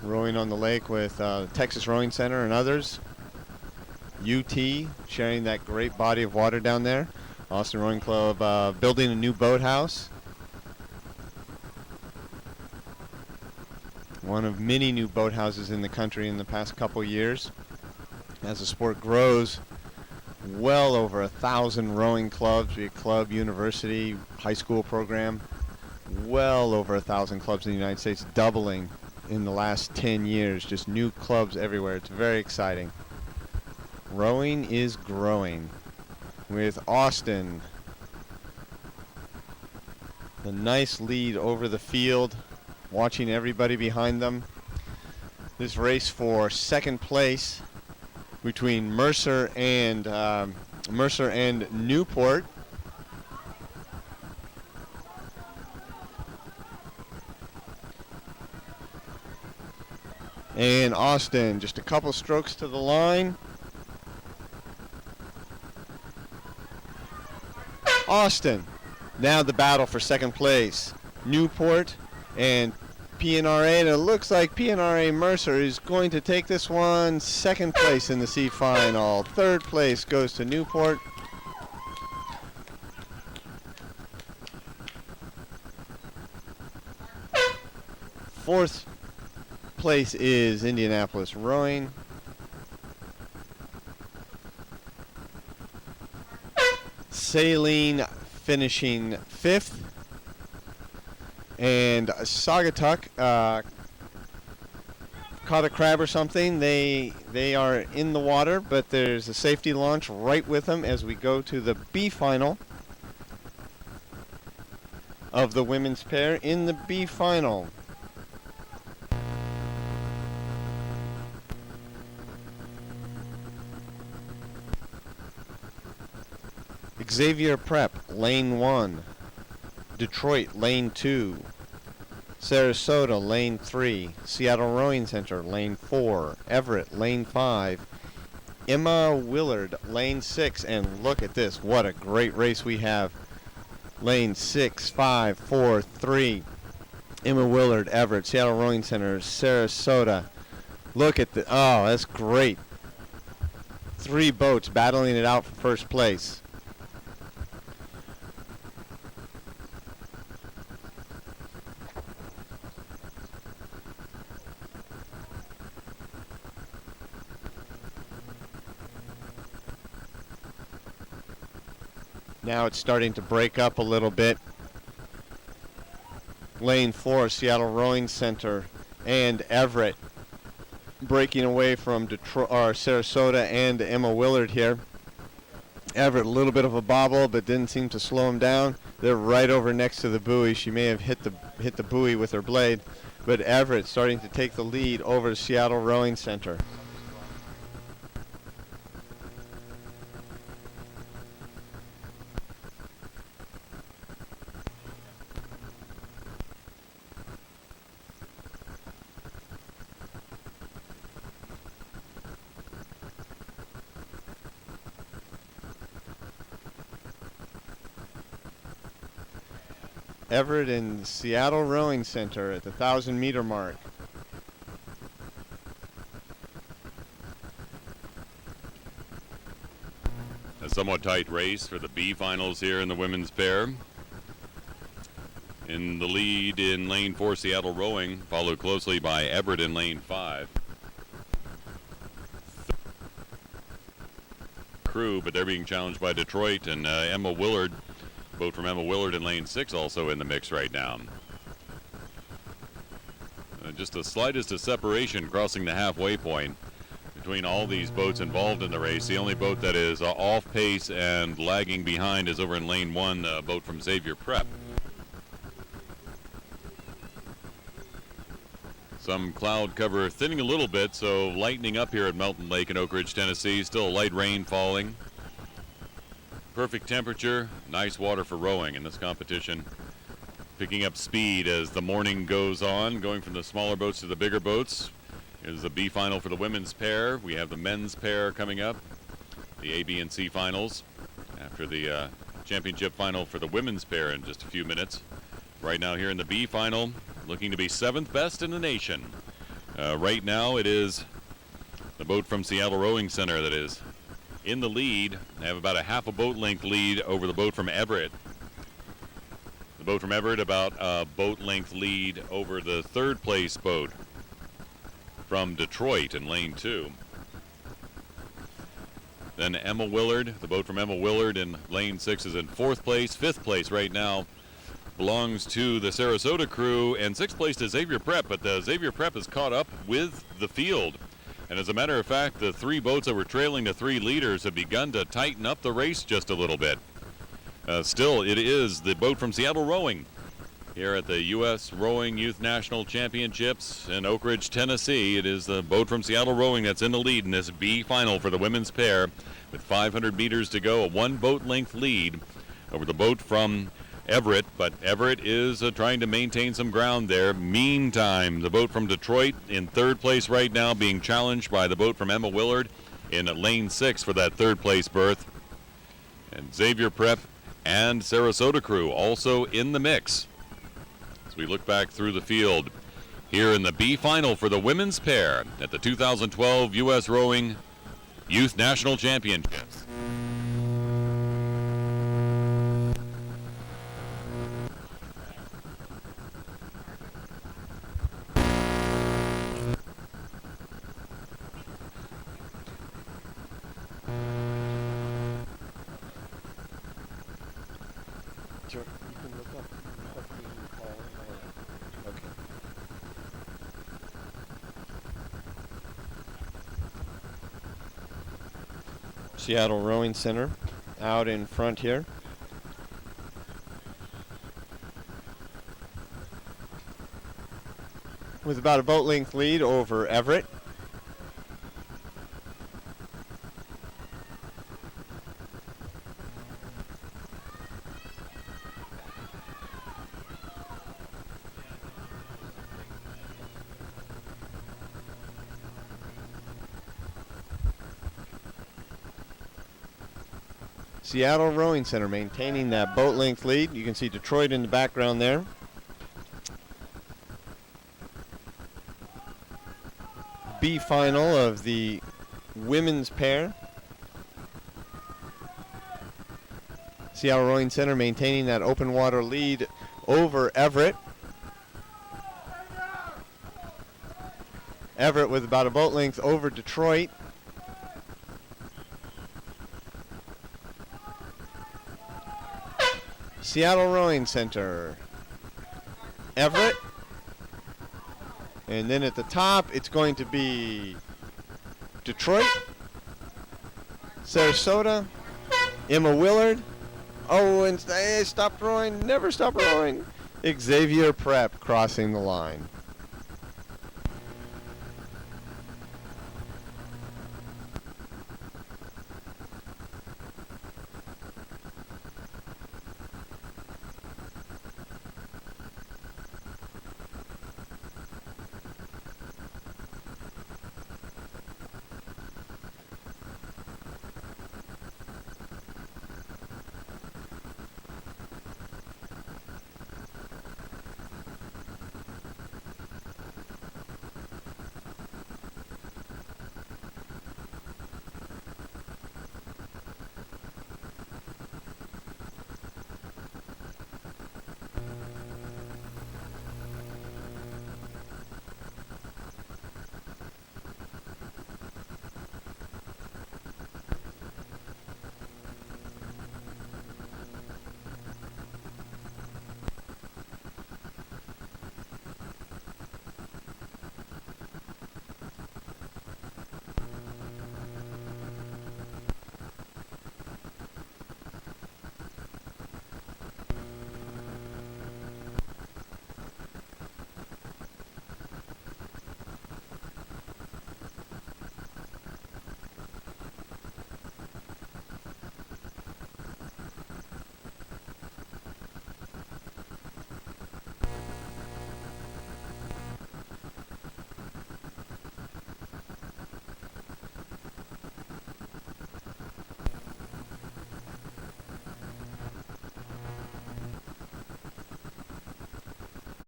rowing on the lake with Texas Rowing Center and others. UT sharing that great body of water down there. Austin Rowing Club building a new boathouse. One of many new boathouses in the country in the past couple years. As the sport grows, well over 1,000 rowing clubs, be it club, university, high school program. Well over 1,000 clubs in the United States, doubling in the last 10 years. Just new clubs everywhere. It's very exciting. Rowing is growing. With Austin, the nice lead over the field, watching everybody behind them. This race for second place between Mercer and Newport. And Austin, just a couple strokes to the line. Austin, now the battle for second place. Newport and PNRA, and it looks like PNRA Mercer is going to take this one second place in the C final. Third place goes to Newport. Fourth place is Indianapolis Rowing. Saline finishing fifth. And Saugatuck caught a crab or something. They are in the water, but there's a safety launch right with them as we go to the B final of the women's pair. In the B final, Xavier Prep, lane 1. Detroit, lane 2. Sarasota, lane 3. Seattle Rowing Center, lane 4. Everett, lane 5. Emma Willard, lane 6. And look at this. What a great race we have. Lane 6, 5, 4, 3. Emma Willard, Everett, Seattle Rowing Center, Sarasota. Look at the, oh, that's great. 3 boats battling it out for first place. Now it's starting to break up a little bit. Lane 4, Seattle Rowing Center and Everett breaking away from Detroit or Sarasota and Emma Willard here. Everett, a little bit of a bobble, but didn't seem to slow him down. They're right over next to the buoy. She may have hit the buoy with her blade, but Everett starting to take the lead over Seattle Rowing Center. Everett and Seattle Rowing Center at the 1,000-meter mark. A somewhat tight race for the B finals here in the women's pair. In the lead in lane 4, Seattle Rowing, followed closely by Everett in lane 5. Crew, but they're being challenged by Detroit and Emma Willard. Boat from Emma Willard in lane 6 also in the mix right now. Just the slightest of separation crossing the halfway point between all these boats involved in the race. The only boat that is off pace and lagging behind is over in lane 1, a boat from Xavier Prep. Some cloud cover thinning a little bit, so lightening up here at Melton Lake in Oak Ridge, Tennessee. Still light rain falling. Perfect temperature, nice water for rowing in this competition. Picking up speed as the morning goes on, going from the smaller boats to the bigger boats. Here's the B final for the women's pair. We have the men's pair coming up, the A, B, and C finals, after the championship final for the women's pair in just a few minutes. Right now here in the B final, looking to be 7th best in the nation. Right now it is the boat from Seattle Rowing Center that is in the lead. They have about a half a boat length lead over the boat from Everett. The boat from Everett about a boat length lead over the third place boat from Detroit in lane 2. Then Emma Willard, the boat from Emma Willard in lane 6 is in 4th place. 5th place right now belongs to the Sarasota crew, and 6th place to Xavier Prep, but the Xavier Prep is caught up with the field. And as a matter of fact, the 3 boats that were trailing the 3 leaders have begun to tighten up the race just a little bit. Still, it is the boat from Seattle Rowing here at the U.S. Rowing Youth National Championships in Oak Ridge, Tennessee. It is the boat from Seattle Rowing that's in the lead in this B final for the women's pair with 500 meters to go, a 1 boat length lead over the boat from Everett, but Everett is trying to maintain some ground there. Meantime, the boat from Detroit in 3rd place right now being challenged by the boat from Emma Willard in lane 6 for that 3rd place berth. And Xavier Prep and Sarasota crew also in the mix. As we look back through the field here in the B final for the women's pair at the 2012 U.S. Rowing Youth National Championships. You can look up what you call it. Okay. Seattle Rowing Center out in front here. With about a boat length lead over Everett. Seattle Rowing Center maintaining that boat length lead. You can see Detroit in the background there. B final of the women's pair. Seattle Rowing Center maintaining that open water lead over Everett. Everett with about a boat length over Detroit. Seattle Rowing Center, Everett, and then at the top it's going to be Detroit, Sarasota, Emma Willard, oh, and stopped rowing, never stop rowing, Xavier Prep crossing the line.